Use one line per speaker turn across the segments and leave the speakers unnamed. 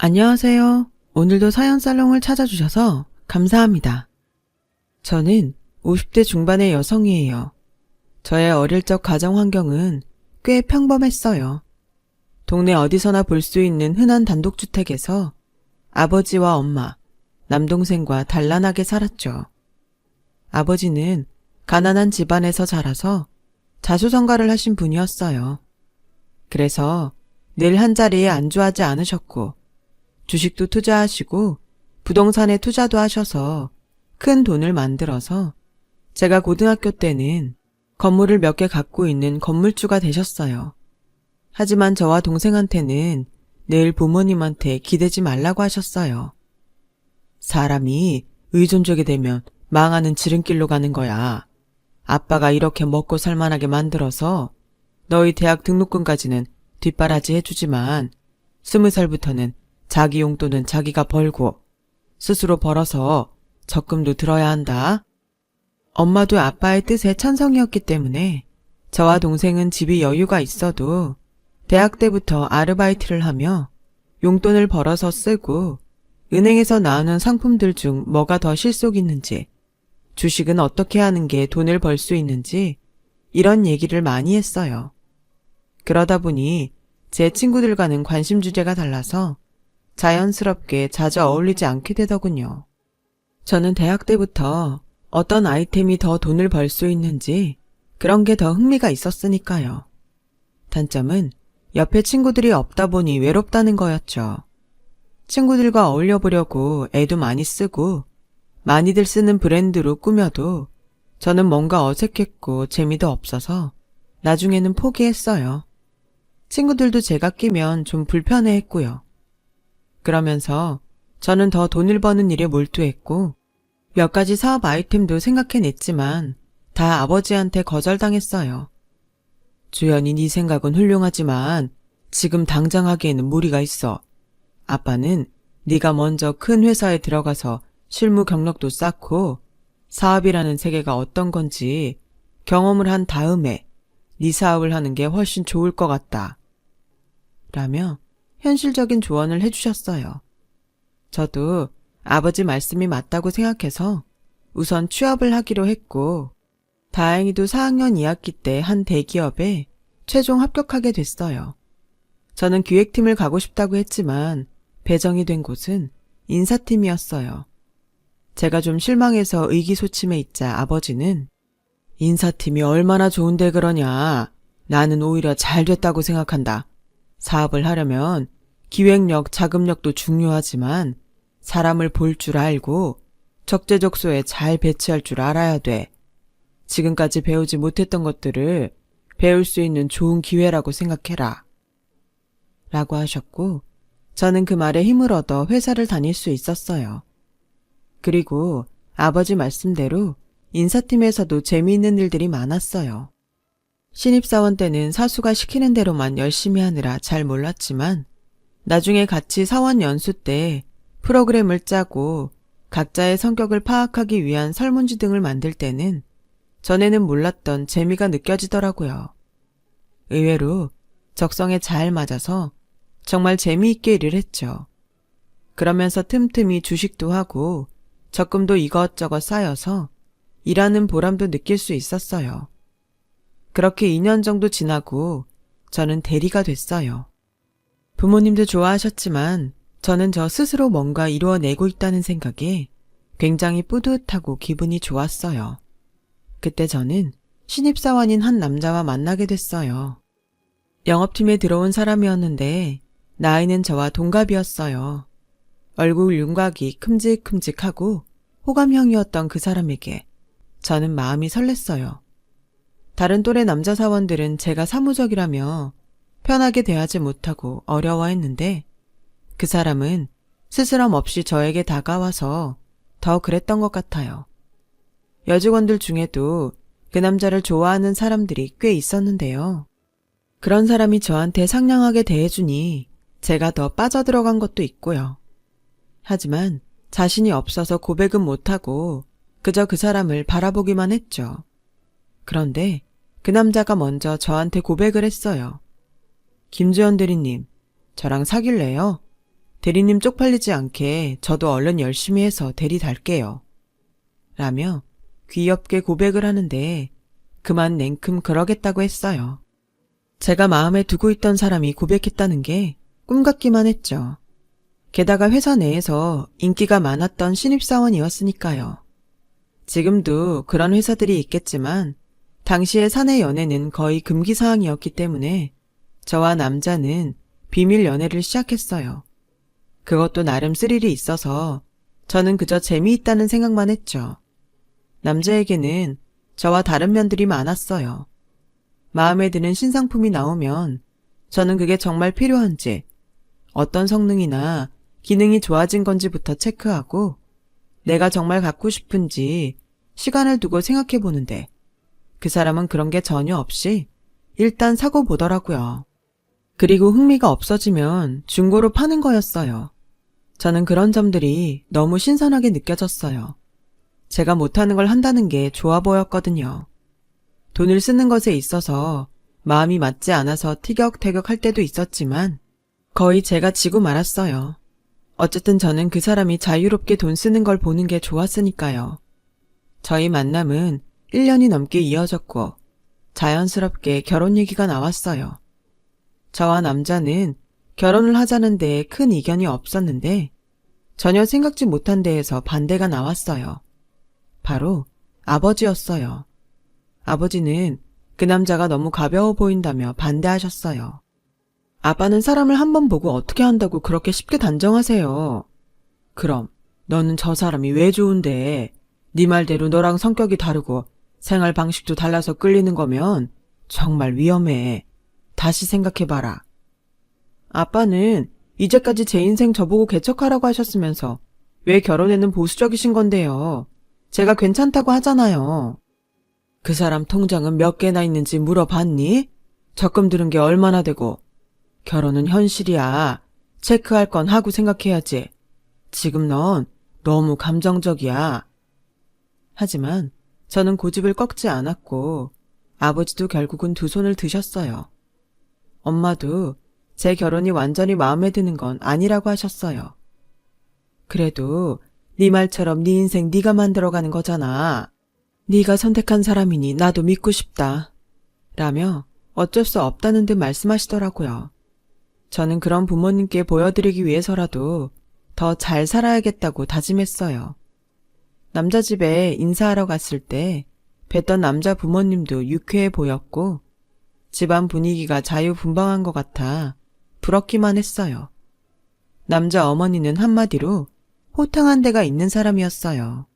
안녕하세요. 오늘도 사연 살롱을 찾아주셔서 감사합니다. 저는 50대 중반의 여성이에요. 저의 어릴 적 가정 환경은 꽤 평범했어요. 동네 어디서나 볼 수 있는 흔한 단독주택에서 아버지와 엄마, 남동생과 단란하게 살았죠. 아버지는 가난한 집안에서 자라서 자수성가를 하신 분이었어요. 그래서 늘 한자리에 안주하지 않으셨고 주식도 투자하시고 부동산에 투자도 하셔서 큰 돈을 만들어서 제가 고등학교 때는 건물을 몇 개 갖고 있는 건물주가 되셨어요. 하지만 저와 동생한테는 늘 부모님한테 기대지 말라고 하셨어요. 사람이 의존적이 되면 망하는 지름길로 가는 거야. 아빠가 이렇게 먹고 살만하게 만들어서 너희 대학 등록금까지는 뒷바라지 해주지만 20살부터는 자기 용돈은 자기가 벌고 스스로 벌어서 적금도 들어야 한다. 엄마도 아빠의 뜻에 찬성이었기 때문에 저와 동생은 집이 여유가 있어도 대학 때부터 아르바이트를 하며 용돈을 벌어서 쓰고 은행에서 나오는 상품들 중 뭐가 더 실속 있는지, 주식은 어떻게 하는 게 돈을 벌 수 있는지 이런 얘기를 많이 했어요. 그러다 보니 제 친구들과는 관심 주제가 달라서 자연스럽게 자주 어울리지 않게 되더군요. 저는 대학 때부터 어떤 아이템이 더 돈을 벌 수 있는지 그런 게 더 흥미가 있었으니까요. 단점은 옆에 친구들이 없다 보니 외롭다는 거였죠. 친구들과 어울려 보려고 애도 많이 쓰고 많이들 쓰는 브랜드로 꾸며도 저는 뭔가 어색했고 재미도 없어서 나중에는 포기했어요. 친구들도 제가 끼면 좀 불편해했고요. 그러면서 저는 더 돈을 버는 일에 몰두했고 몇 가지 사업 아이템도 생각해냈지만 다 아버지한테 거절당했어요. 주연이 네 생각은 훌륭하지만 지금 당장 하기에는 무리가 있어. 아빠는 네가 먼저 큰 회사에 들어가서 실무 경력도 쌓고 사업이라는 세계가 어떤 건지 경험을 한 다음에 네 사업을 하는 게 훨씬 좋을 것 같다. 라며 현실적인 조언을 해주셨어요. 저도 아버지 말씀이 맞다고 생각해서 우선 취업을 하기로 했고 다행히도 4학년 2학기 때 한 대기업에 최종 합격하게 됐어요. 저는 기획팀을 가고 싶다고 했지만 배정이 된 곳은 인사팀이었어요. 제가 좀 실망해서 의기소침해 있자 아버지는 인사팀이 얼마나 좋은데 그러냐. 나는 오히려 잘 됐다고 생각한다. 사업을 하려면 기획력, 자금력도 중요하지만 사람을 볼 줄 알고 적재적소에 잘 배치할 줄 알아야 돼. 지금까지 배우지 못했던 것들을 배울 수 있는 좋은 기회라고 생각해라. 라고 하셨고 저는 그 말에 힘을 얻어 회사를 다닐 수 있었어요. 그리고 아버지 말씀대로 인사팀에서도 재미있는 일들이 많았어요. 신입사원 때는 사수가 시키는 대로만 열심히 하느라 잘 몰랐지만 나중에 같이 사원 연수 때 프로그램을 짜고 각자의 성격을 파악하기 위한 설문지 등을 만들 때는 전에는 몰랐던 재미가 느껴지더라고요. 의외로 적성에 잘 맞아서 정말 재미있게 일을 했죠. 그러면서 틈틈이 주식도 하고 적금도 이것저것 쌓여서 일하는 보람도 느낄 수 있었어요. 그렇게 2년 정도 지나고 저는 대리가 됐어요. 부모님도 좋아하셨지만 저는 저 스스로 뭔가 이루어내고 있다는 생각에 굉장히 뿌듯하고 기분이 좋았어요. 그때 저는 신입사원인 한 남자와 만나게 됐어요. 영업팀에 들어온 사람이었는데 나이는 저와 동갑이었어요. 얼굴 윤곽이 큼직큼직하고 호감형이었던 그 사람에게 저는 마음이 설렜어요. 다른 또래 남자 사원들은 제가 사무적이라며 편하게 대하지 못하고 어려워했는데 그 사람은 스스럼 없이 저에게 다가와서 더 그랬던 것 같아요. 여직원들 중에도 그 남자를 좋아하는 사람들이 꽤 있었는데요. 그런 사람이 저한테 상냥하게 대해주니 제가 더 빠져들어간 것도 있고요. 하지만 자신이 없어서 고백은 못하고 그저 그 사람을 바라보기만 했죠. 그런데 그 남자가 먼저 저한테 고백을 했어요. 김주연 대리님, 저랑 사귈래요? 대리님 쪽팔리지 않게 저도 얼른 열심히 해서 대리 달게요. 라며 귀엽게 고백을 하는데 그만 냉큼 그러겠다고 했어요. 제가 마음에 두고 있던 사람이 고백했다는 게 꿈 같기만 했죠. 게다가 회사 내에서 인기가 많았던 신입사원이었으니까요. 지금도 그런 회사들이 있겠지만 당시의 사내 연애는 거의 금기사항이었기 때문에 저와 남자는 비밀 연애를 시작했어요. 그것도 나름 스릴이 있어서 저는 그저 재미있다는 생각만 했죠. 남자에게는 저와 다른 면들이 많았어요. 마음에 드는 신상품이 나오면 저는 그게 정말 필요한지, 어떤 성능이나 기능이 좋아진 건지부터 체크하고 내가 정말 갖고 싶은지 시간을 두고 생각해 보는데 그 사람은 그런 게 전혀 없이 일단 사고 보더라고요. 그리고 흥미가 없어지면 중고로 파는 거였어요. 저는 그런 점들이 너무 신선하게 느껴졌어요. 제가 못하는 걸 한다는 게 좋아 보였거든요. 돈을 쓰는 것에 있어서 마음이 맞지 않아서 티격태격할 때도 있었지만 거의 제가 지고 말았어요. 어쨌든 저는 그 사람이 자유롭게 돈 쓰는 걸 보는 게 좋았으니까요. 저희 만남은 1년이 넘게 이어졌고 자연스럽게 결혼 얘기가 나왔어요. 저와 남자는 결혼을 하자는 데에 큰 이견이 없었는데 전혀 생각지 못한 데에서 반대가 나왔어요. 바로 아버지였어요. 아버지는 그 남자가 너무 가벼워 보인다며 반대하셨어요. 아빠는 사람을 한번 보고 어떻게 한다고 그렇게 쉽게 단정하세요. 그럼 너는 저 사람이 왜 좋은데 네 말대로 너랑 성격이 다르고 생활 방식도 달라서 끌리는 거면 정말 위험해. 다시 생각해봐라. 아빠는 이제까지 제 인생 저보고 개척하라고 하셨으면서 왜 결혼에는 보수적이신 건데요. 제가 괜찮다고 하잖아요. 그 사람 통장은 몇 개나 있는지 물어봤니? 적금 들은 게 얼마나 되고. 결혼은 현실이야. 체크할 건 하고 생각해야지. 지금 넌 너무 감정적이야. 하지만 저는 고집을 꺾지 않았고 아버지도 결국은 두 손을 드셨어요. 엄마도 제 결혼이 완전히 마음에 드는 건 아니라고 하셨어요. 그래도 네 말처럼 네 인생 네가 만들어가는 거잖아. 네가 선택한 사람이니 나도 믿고 싶다. 라며 어쩔 수 없다는 듯 말씀하시더라고요. 저는 그런 부모님께 보여드리기 위해서라도 더 잘 살아야겠다고 다짐했어요. 남자 집에 인사하러 갔을 때 뵀던 남자 부모님도 유쾌해 보였고 집안 분위기가 자유분방한 것 같아 부럽기만 했어요. 남자 어머니는 한마디로 호탕한 데가 있는 사람이었어요.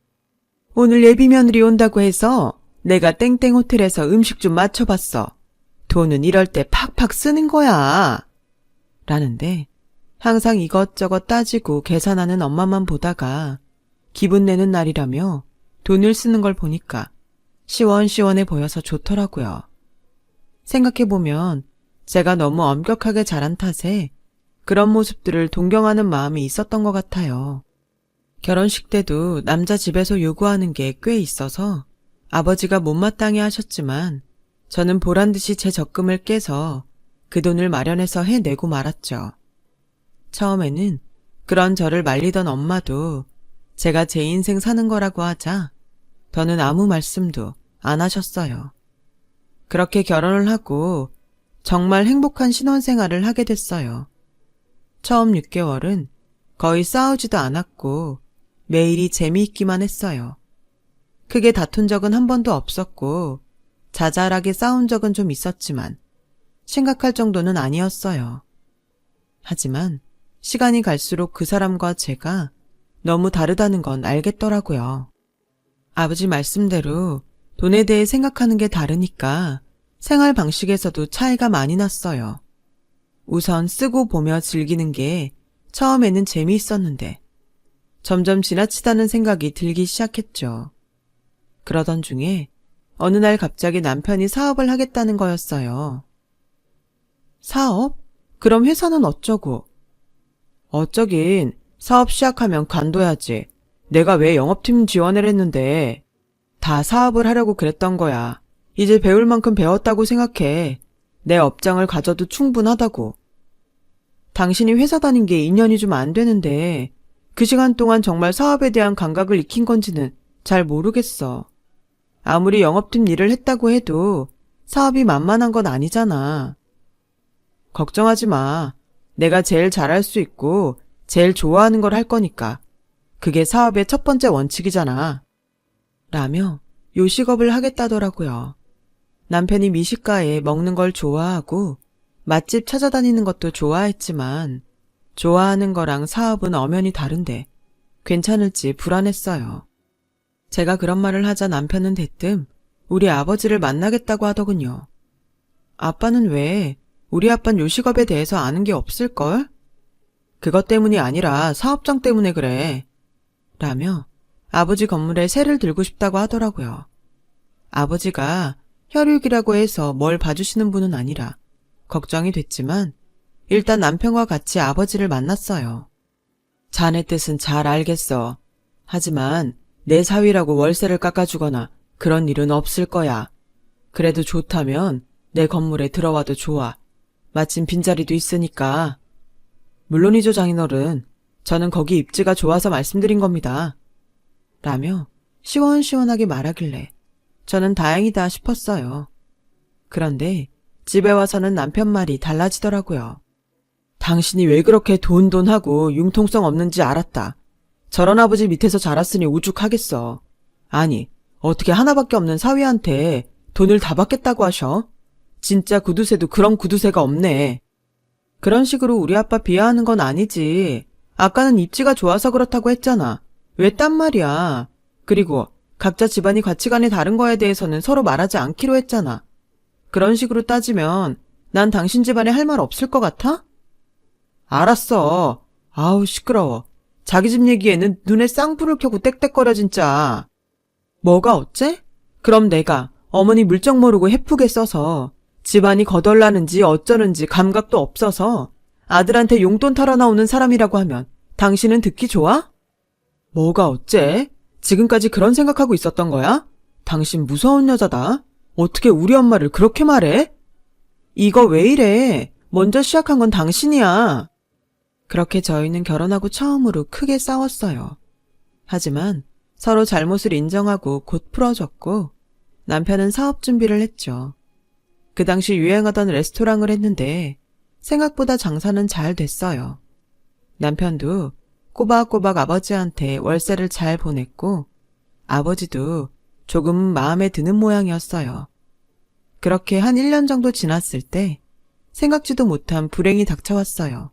오늘 예비 며느리 온다고 해서 내가 땡땡 호텔에서 음식 좀 맞춰봤어. 돈은 이럴 때 팍팍 쓰는 거야. 라는데 항상 이것저것 따지고 계산하는 엄마만 보다가 기분 내는 날이라며 돈을 쓰는 걸 보니까 시원시원해 보여서 좋더라고요. 생각해보면 제가 너무 엄격하게 자란 탓에 그런 모습들을 동경하는 마음이 있었던 것 같아요. 결혼식 때도 남자 집에서 요구하는 게 꽤 있어서 아버지가 못마땅해 하셨지만 저는 보란듯이 제 적금을 깨서 그 돈을 마련해서 해내고 말았죠. 처음에는 그런 저를 말리던 엄마도 제가 제 인생 사는 거라고 하자 더는 아무 말씀도 안 하셨어요. 그렇게 결혼을 하고 정말 행복한 신혼생활을 하게 됐어요. 처음 6개월은 거의 싸우지도 않았고 매일이 재미있기만 했어요. 크게 다툰 적은 한 번도 없었고 자잘하게 싸운 적은 좀 있었지만 심각할 정도는 아니었어요. 하지만 시간이 갈수록 그 사람과 제가 너무 다르다는 건 알겠더라고요. 아버지 말씀대로 돈에 대해 생각하는 게 다르니까 생활 방식에서도 차이가 많이 났어요. 우선 쓰고 보며 즐기는 게 처음에는 재미있었는데 점점 지나치다는 생각이 들기 시작했죠. 그러던 중에 어느 날 갑자기 남편이 사업을 하겠다는 거였어요. 사업? 그럼 회사는 어쩌고? 어쩌긴 사업 시작하면 관둬야지. 내가 왜 영업팀 지원을 했는데. 다 사업을 하려고 그랬던 거야. 이제 배울 만큼 배웠다고 생각해. 내 업장을 가져도 충분하다고. 당신이 회사 다닌 게 2년이 좀 안 되는데 그 시간 동안 정말 사업에 대한 감각을 익힌 건지는 잘 모르겠어. 아무리 영업팀 일을 했다고 해도 사업이 만만한 건 아니잖아. 걱정하지 마. 내가 제일 잘할 수 있고 제일 좋아하는 걸 할 거니까. 그게 사업의 첫 번째 원칙이잖아. 라며 요식업을 하겠다더라고요. 남편이 미식가에 먹는 걸 좋아하고 맛집 찾아다니는 것도 좋아했지만 좋아하는 거랑 사업은 엄연히 다른데 괜찮을지 불안했어요. 제가 그런 말을 하자 남편은 대뜸 우리 아버지를 만나겠다고 하더군요. 아빠는 왜 우리 아빠는 요식업에 대해서 아는 게 없을걸? 그것 때문이 아니라 사업장 때문에 그래. 라며 아버지 건물에 세를 들고 싶다고 하더라고요. 아버지가 혈육이라고 해서 뭘 봐주시는 분은 아니라 걱정이 됐지만 일단 남편과 같이 아버지를 만났어요. 자네 뜻은 잘 알겠어. 하지만 내 사위라고 월세를 깎아주거나 그런 일은 없을 거야. 그래도 좋다면 내 건물에 들어와도 좋아. 마침 빈자리도 있으니까. 물론이죠, 장인어른. 저는 거기 입지가 좋아서 말씀드린 겁니다. 라며 시원시원하게 말하길래 저는 다행이다 싶었어요. 그런데 집에 와서는 남편 말이 달라지더라고요. 당신이 왜 그렇게 돈하고 융통성 없는지 알았다. 저런 아버지 밑에서 자랐으니 오죽하겠어. 아니, 어떻게 하나밖에 없는 사위한테 돈을 다 받겠다고 하셔? 진짜 구두쇠도 그런 구두쇠가 없네. 그런 식으로 우리 아빠 비하하는 건 아니지. 아까는 입지가 좋아서 그렇다고 했잖아. 왜 딴 말이야. 그리고 각자 집안이 가치관이 다른 거에 대해서는 서로 말하지 않기로 했잖아. 그런 식으로 따지면 난 당신 집안에 할 말 없을 것 같아? 알았어. 아우 시끄러워. 자기 집 얘기에는 눈에 쌍불을 켜고 떽떽거려 진짜. 뭐가 어째? 그럼 내가 어머니 물정 모르고 해프게 써서 집안이 거덜나는지 어쩌는지 감각도 없어서 아들한테 용돈 털어 나오는 사람이라고 하면 당신은 듣기 좋아? 뭐가 어째? 지금까지 그런 생각하고 있었던 거야? 당신 무서운 여자다. 어떻게 우리 엄마를 그렇게 말해? 이거 왜 이래? 먼저 시작한 건 당신이야. 그렇게 저희는 결혼하고 처음으로 크게 싸웠어요. 하지만 서로 잘못을 인정하고 곧 풀어졌고 남편은 사업 준비를 했죠. 그 당시 유행하던 레스토랑을 했는데 생각보다 장사는 잘 됐어요. 남편도 꼬박꼬박 아버지한테 월세를 잘 보냈고 아버지도 조금 마음에 드는 모양이었어요. 그렇게 한 1년 정도 지났을 때 생각지도 못한 불행이 닥쳐왔어요.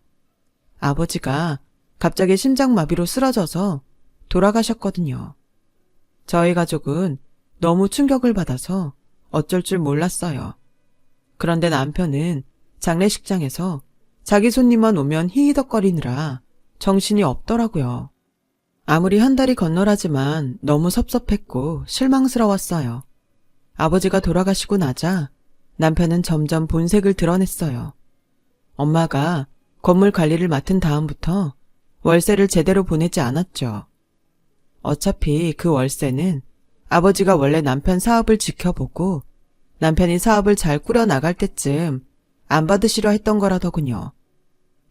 아버지가 갑자기 심장마비로 쓰러져서 돌아가셨거든요. 저희 가족은 너무 충격을 받아서 어쩔 줄 몰랐어요. 그런데 남편은 장례식장에서 자기 손님만 오면 히히덕거리느라 정신이 없더라고요. 아무리 한 달이 건너라지만 너무 섭섭했고 실망스러웠어요. 아버지가 돌아가시고 나자 남편은 점점 본색을 드러냈어요. 엄마가 건물 관리를 맡은 다음부터 월세를 제대로 보내지 않았죠. 어차피 그 월세는 아버지가 원래 남편 사업을 지켜보고 남편이 사업을 잘 꾸려나갈 때쯤 안 받으시려 했던 거라더군요.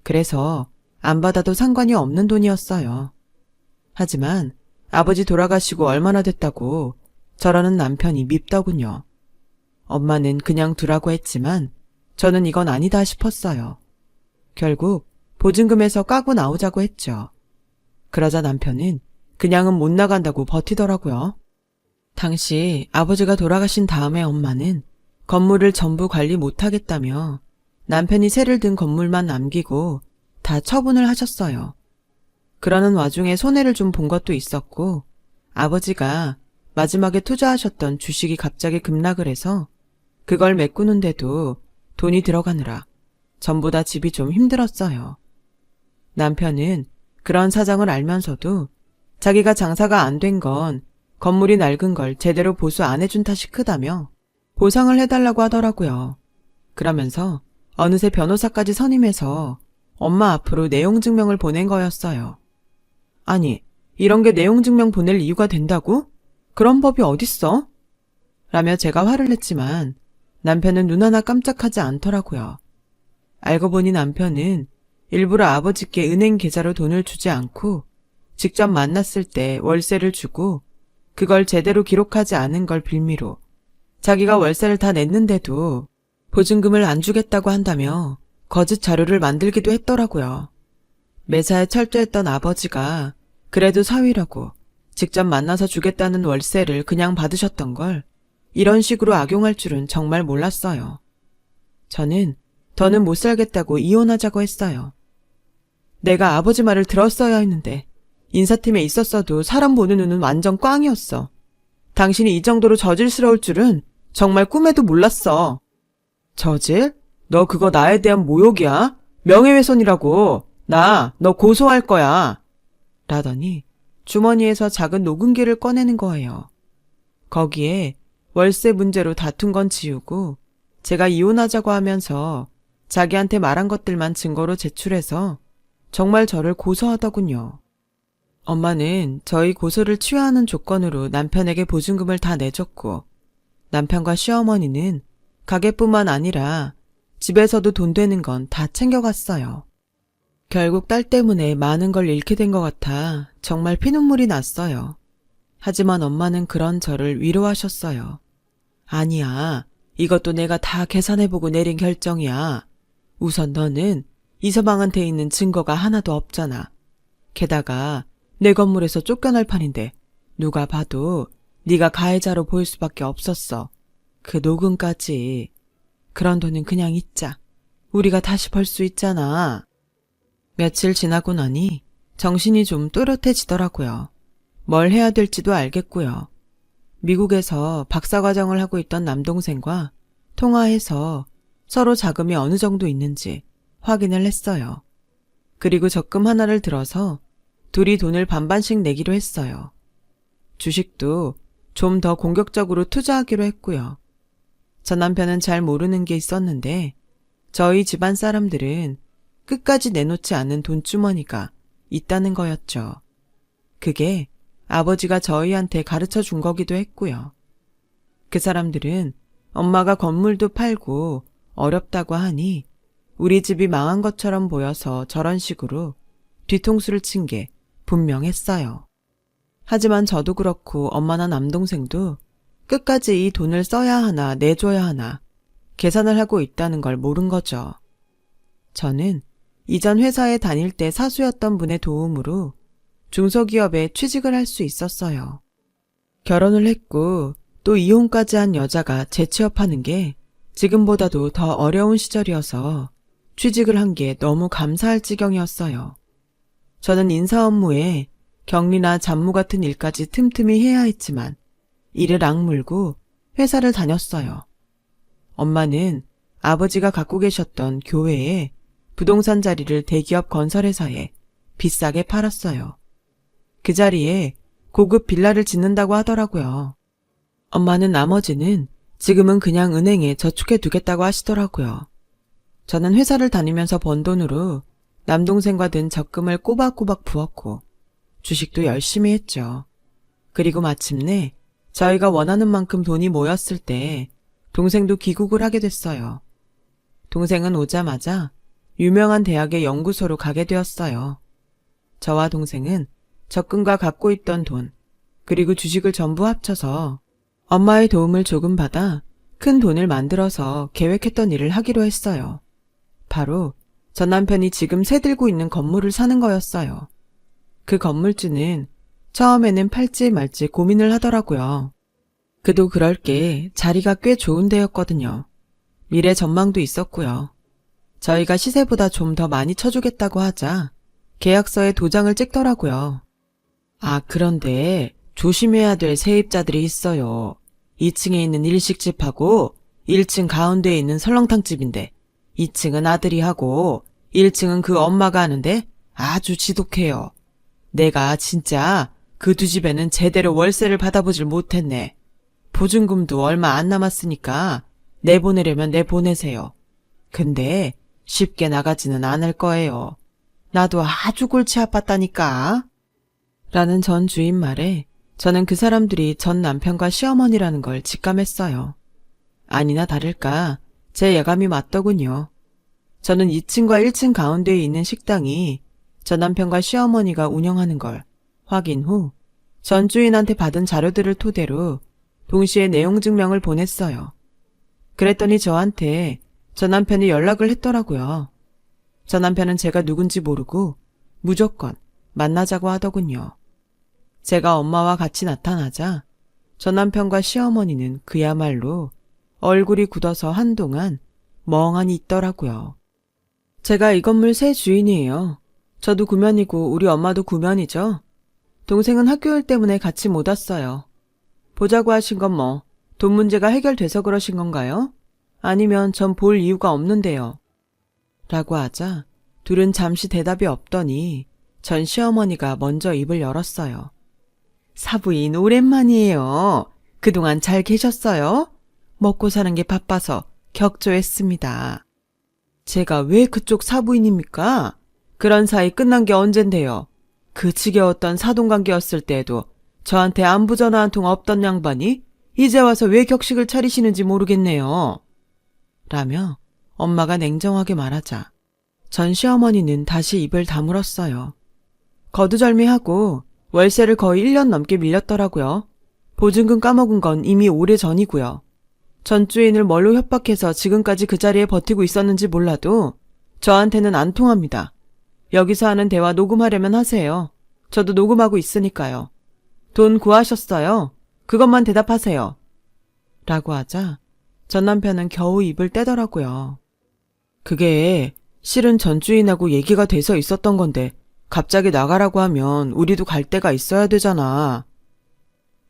그래서 안 받아도 상관이 없는 돈이었어요. 하지만 아버지 돌아가시고 얼마나 됐다고 저러는 남편이 밉더군요. 엄마는 그냥 두라고 했지만 저는 이건 아니다 싶었어요. 결국 보증금에서 까고 나오자고 했죠. 그러자 남편은 그냥은 못 나간다고 버티더라고요. 당시 아버지가 돌아가신 다음에 엄마는 건물을 전부 관리 못하겠다며 남편이 세를 든 건물만 남기고 다 처분을 하셨어요. 그러는 와중에 손해를 좀 본 것도 있었고 아버지가 마지막에 투자하셨던 주식이 갑자기 급락을 해서 그걸 메꾸는데도 돈이 들어가느라 전부 다 집이 좀 힘들었어요. 남편은 그런 사정을 알면서도 자기가 장사가 안 된 건 건물이 낡은 걸 제대로 보수 안 해준 탓이 크다며 보상을 해달라고 하더라고요. 그러면서 어느새 변호사까지 선임해서 엄마 앞으로 내용증명을 보낸 거였어요. 아니, 이런 게 내용증명 보낼 이유가 된다고? 그런 법이 어딨어? 라며 제가 화를 냈지만 남편은 눈 하나 깜짝하지 않더라고요. 알고 보니 남편은 일부러 아버지께 은행 계좌로 돈을 주지 않고 직접 만났을 때 월세를 주고 그걸 제대로 기록하지 않은 걸 빌미로 자기가 월세를 다 냈는데도 보증금을 안 주겠다고 한다며 거짓 자료를 만들기도 했더라고요. 매사에 철저했던 아버지가 그래도 사위라고 직접 만나서 주겠다는 월세를 그냥 받으셨던 걸 이런 식으로 악용할 줄은 정말 몰랐어요. 저는 더는 못 살겠다고 이혼하자고 했어요. 내가 아버지 말을 들었어야 했는데 인사팀에 있었어도 사람 보는 눈은 완전 꽝이었어. 당신이 이 정도로 저질스러울 줄은 정말 꿈에도 몰랐어. 저질? 너 그거 나에 대한 모욕이야? 명예훼손이라고. 나 너 고소할 거야. 라더니 주머니에서 작은 녹음기를 꺼내는 거예요. 거기에 월세 문제로 다툰 건 지우고 제가 이혼하자고 하면서 자기한테 말한 것들만 증거로 제출해서 정말 저를 고소하더군요. 엄마는 저희 고소를 취하하는 조건으로 남편에게 보증금을 다 내줬고 남편과 시어머니는 가게뿐만 아니라 집에서도 돈 되는 건 다 챙겨갔어요. 결국 딸 때문에 많은 걸 잃게 된 것 같아 정말 피눈물이 났어요. 하지만 엄마는 그런 저를 위로하셨어요. 아니야, 이것도 내가 다 계산해보고 내린 결정이야. 우선 너는 이서방한테 있는 증거가 하나도 없잖아. 게다가 내 건물에서 쫓겨날 판인데 누가 봐도 네가 가해자로 보일 수밖에 없었어. 그 녹음까지. 그런 돈은 그냥 잊자. 우리가 다시 벌 수 있잖아. 며칠 지나고 나니 정신이 좀 또렷해지더라고요. 뭘 해야 될지도 알겠고요. 미국에서 박사과정을 하고 있던 남동생과 통화해서 서로 자금이 어느 정도 있는지 확인을 했어요. 그리고 적금 하나를 들어서 둘이 돈을 반반씩 내기로 했어요. 주식도 좀 더 공격적으로 투자하기로 했고요. 전 남편은 잘 모르는 게 있었는데 저희 집안 사람들은 끝까지 내놓지 않은 돈주머니가 있다는 거였죠. 그게 아버지가 저희한테 가르쳐 준 거기도 했고요. 그 사람들은 엄마가 건물도 팔고 어렵다고 하니 우리 집이 망한 것처럼 보여서 저런 식으로 뒤통수를 친 게 분명했어요. 하지만 저도 그렇고 엄마나 남동생도 끝까지 이 돈을 써야 하나 내줘야 하나 계산을 하고 있다는 걸 모른 거죠. 저는 이전 회사에 다닐 때 사수였던 분의 도움으로 중소기업에 취직을 할 수 있었어요. 결혼을 했고 또 이혼까지 한 여자가 재취업하는 게 지금보다도 더 어려운 시절이어서 취직을 한 게 너무 감사할 지경이었어요. 저는 인사 업무에 격리나 잡무 같은 일까지 틈틈이 해야 했지만 이를 악물고 회사를 다녔어요. 엄마는 아버지가 갖고 계셨던 교회에 부동산 자리를 대기업 건설회사에 비싸게 팔았어요. 그 자리에 고급 빌라를 짓는다고 하더라고요. 엄마는 나머지는 지금은 그냥 은행에 저축해 두겠다고 하시더라고요. 저는 회사를 다니면서 번 돈으로 남동생과 든 적금을 꼬박꼬박 부었고 주식도 열심히 했죠. 그리고 마침내 저희가 원하는 만큼 돈이 모였을 때 동생도 귀국을 하게 됐어요. 동생은 오자마자 유명한 대학의 연구소로 가게 되었어요. 저와 동생은 적금과 갖고 있던 돈, 그리고 주식을 전부 합쳐서 엄마의 도움을 조금 받아 큰 돈을 만들어서 계획했던 일을 하기로 했어요. 바로 전 남편이 지금 새들고 있는 건물을 사는 거였어요. 그 건물주는 처음에는 팔지 말지 고민을 하더라고요. 그도 그럴 게 자리가 꽤 좋은 데였거든요. 미래 전망도 있었고요. 저희가 시세보다 좀 더 많이 쳐주겠다고 하자 계약서에 도장을 찍더라고요. 아, 그런데 조심해야 될 세입자들이 있어요. 2층에 있는 일식집하고 1층 가운데에 있는 설렁탕집인데 2층은 아들이 하고 1층은 그 엄마가 하는데 아주 지독해요. 내가 진짜 그 두 집에는 제대로 월세를 받아보질 못했네. 보증금도 얼마 안 남았으니까 내보내려면 내보내세요. 근데 쉽게 나가지는 않을 거예요. 나도 아주 골치 아팠다니까. 라는 전 주인 말에 저는 그 사람들이 전 남편과 시어머니라는 걸 직감했어요. 아니나 다를까 제 예감이 맞더군요. 저는 2층과 1층 가운데에 있는 식당이 저 남편과 시어머니가 운영하는 걸 확인 후 전 주인한테 받은 자료들을 토대로 동시에 내용 증명을 보냈어요. 그랬더니 저한테 저 남편이 연락을 했더라고요. 저 남편은 제가 누군지 모르고 무조건 만나자고 하더군요. 제가 엄마와 같이 나타나자 저 남편과 시어머니는 그야말로 얼굴이 굳어서 한동안 멍하니 있더라고요. 제가 이 건물 새 주인이에요. 저도 구면이고 우리 엄마도 구면이죠. 동생은 학교 일 때문에 같이 못 왔어요. 보자고 하신 건 뭐 돈 문제가 해결돼서 그러신 건가요? 아니면 전 볼 이유가 없는데요. 라고 하자 둘은 잠시 대답이 없더니 전 시어머니가 먼저 입을 열었어요. 사부인 오랜만이에요. 그동안 잘 계셨어요? 먹고 사는 게 바빠서 격조했습니다. 제가 왜 그쪽 사부인입니까? 그런 사이 끝난 게 언젠데요. 그 지겨웠던 사돈관계였을 때에도 저한테 안부 전화 한 통 없던 양반이 이제 와서 왜 격식을 차리시는지 모르겠네요. 라며 엄마가 냉정하게 말하자 전 시어머니는 다시 입을 다물었어요. 거두절미하고 월세를 거의 1년 넘게 밀렸더라고요. 보증금 까먹은 건 이미 오래 전이고요. 전 주인을 뭘로 협박해서 지금까지 그 자리에 버티고 있었는지 몰라도 저한테는 안 통합니다. 여기서 하는 대화 녹음하려면 하세요. 저도 녹음하고 있으니까요. 돈 구하셨어요? 그것만 대답하세요. 라고 하자 전 남편은 겨우 입을 떼더라고요. 그게 실은 전 주인하고 얘기가 돼서 있었던 건데 갑자기 나가라고 하면 우리도 갈 데가 있어야 되잖아.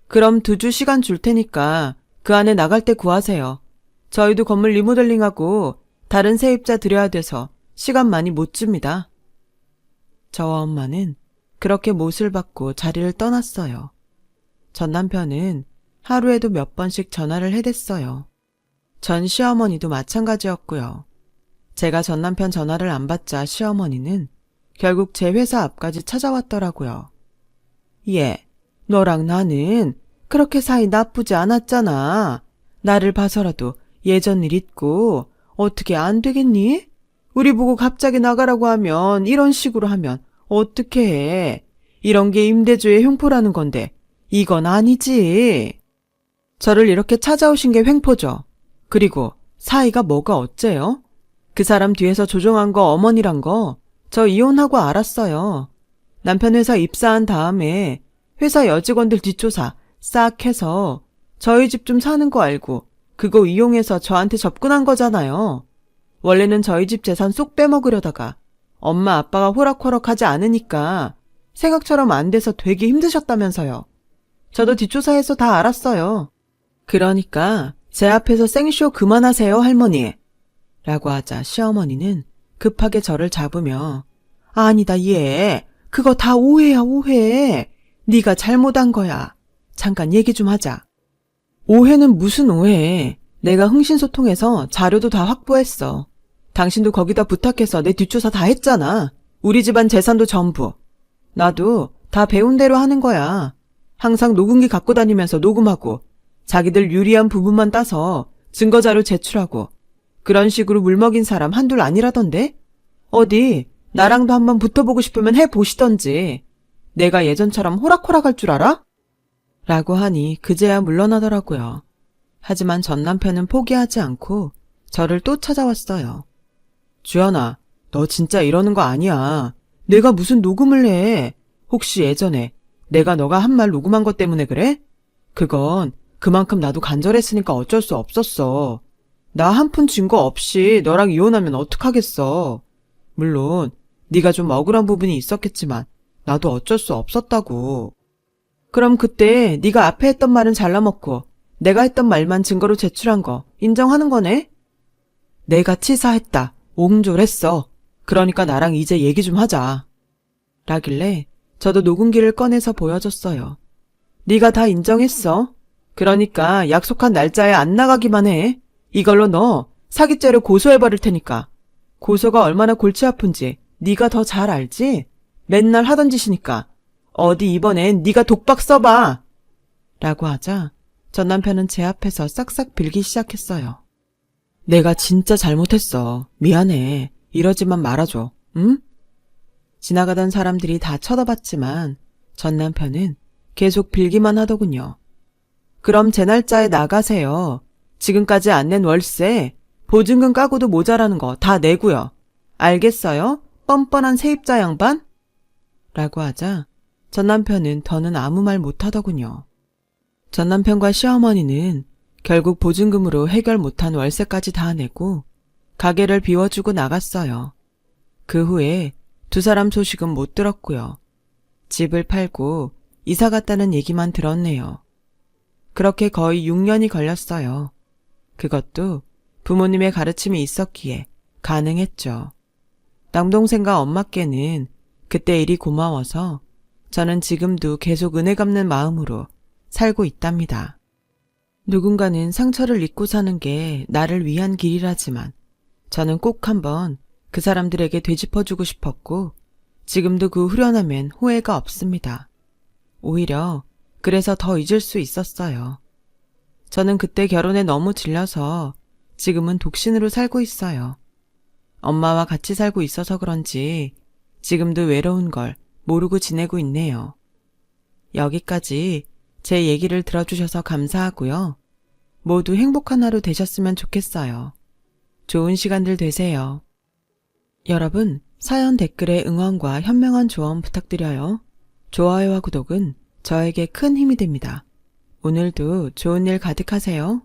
그럼 2주 시간 줄 테니까 그 안에 나갈 때 구하세요. 저희도 건물 리모델링하고 다른 세입자 들여야 돼서 시간 많이 못 줍니다. 저와 엄마는 그렇게 못을 받고 자리를 떠났어요. 전 남편은 하루에도 몇 번씩 전화를 해댔어요. 전 시어머니도 마찬가지였고요. 제가 전 남편 전화를 안 받자 시어머니는 결국 제 회사 앞까지 찾아왔더라고요. 얘, 너랑 나는 그렇게 사이 나쁘지 않았잖아. 나를 봐서라도 예전 일 잊고 어떻게 안 되겠니? 우리 보고 갑자기 나가라고 하면 이런 식으로 하면 어떻게 해? 이런 게 임대주의 횡포라는 건데 이건 아니지. 저를 이렇게 찾아오신 게 횡포죠. 그리고 사이가 뭐가 어째요? 그 사람 뒤에서 조종한 거 어머니란 거 저 이혼하고 알았어요. 남편 회사 입사한 다음에 회사 여직원들 뒷조사 싹 해서 저희 집 좀 사는 거 알고 그거 이용해서 저한테 접근한 거잖아요. 원래는 저희 집 재산 쏙 빼먹으려다가 엄마 아빠가 호락호락하지 않으니까 생각처럼 안 돼서 되게 힘드셨다면서요. 저도 뒷조사해서 다 알았어요. 그러니까 제 앞에서 생쇼 그만하세요, 할머니. 라고 하자 시어머니는 급하게 저를 잡으며 아니다 얘, 그거 다 오해야 오해. 네가 잘못한 거야. 잠깐 얘기 좀 하자. 오해는 무슨 오해. 내가 흥신소통해서 자료도 다 확보했어. 당신도 거기다 부탁해서 내 뒷조사 다 했잖아. 우리 집안 재산도 전부. 나도 다 배운 대로 하는 거야. 항상 녹음기 갖고 다니면서 녹음하고 자기들 유리한 부분만 따서 증거자료 제출하고 그런 식으로 물먹인 사람 한둘 아니라던데? 어디 나랑도 한번 붙어보고 싶으면 해보시던지. 내가 예전처럼 호락호락할 줄 알아? 라고 하니 그제야 물러나더라고요. 하지만 전 남편은 포기하지 않고 저를 또 찾아왔어요. 주연아, 너 진짜 이러는 거 아니야. 내가 무슨 녹음을 해. 혹시 예전에 내가 너가 한 말 녹음한 것 때문에 그래? 그건 그만큼 나도 간절했으니까 어쩔 수 없었어. 나 한 푼 증거 없이 너랑 이혼하면 어떡하겠어. 물론 네가 좀 억울한 부분이 있었겠지만 나도 어쩔 수 없었다고. 그럼 그때 네가 앞에 했던 말은 잘라먹고 내가 했던 말만 증거로 제출한 거 인정하는 거네? 내가 치사했다. 옹졸했어. 그러니까 나랑 이제 얘기 좀 하자. 라길래 저도 녹음기를 꺼내서 보여줬어요. 네가 다 인정했어. 그러니까 약속한 날짜에 안 나가기만 해. 이걸로 너 사기죄로 고소해버릴 테니까. 고소가 얼마나 골치 아픈지 네가 더 잘 알지? 맨날 하던 짓이니까. 어디 이번엔 네가 독박 써봐. 라고 하자 전 남편은 제 앞에서 싹싹 빌기 시작했어요. 내가 진짜 잘못했어. 미안해. 이러지만 말아줘, 응? 지나가던 사람들이 다 쳐다봤지만 전 남편은 계속 빌기만 하더군요. 그럼 제 날짜에 나가세요. 지금까지 안 낸 월세, 보증금 까고도 모자라는 거 다 내고요. 알겠어요? 뻔뻔한 세입자 양반? 라고 하자 전 남편은 더는 아무 말 못하더군요. 전 남편과 시어머니는 결국 보증금으로 해결 못한 월세까지 다 내고 가게를 비워주고 나갔어요. 그 후에 두 사람 소식은 못 들었고요. 집을 팔고 이사 갔다는 얘기만 들었네요. 그렇게 거의 6년이 걸렸어요. 그것도 부모님의 가르침이 있었기에 가능했죠. 남동생과 엄마께는 그때 일이 고마워서 저는 지금도 계속 은혜 갚는 마음으로 살고 있답니다. 누군가는 상처를 잊고 사는 게 나를 위한 길이라지만 저는 꼭 한번 그 사람들에게 되짚어주고 싶었고 지금도 그 후련함엔 후회가 없습니다. 오히려 그래서 더 잊을 수 있었어요. 저는 그때 결혼에 너무 질려서 지금은 독신으로 살고 있어요. 엄마와 같이 살고 있어서 그런지 지금도 외로운 걸 모르고 지내고 있네요. 여기까지 제 얘기를 들어주셔서 감사하고요. 모두 행복한 하루 되셨으면 좋겠어요. 좋은 시간들 되세요. 여러분, 사연 댓글에 응원과 현명한 조언 부탁드려요. 좋아요와 구독은 저에게 큰 힘이 됩니다. 오늘도 좋은 일 가득하세요.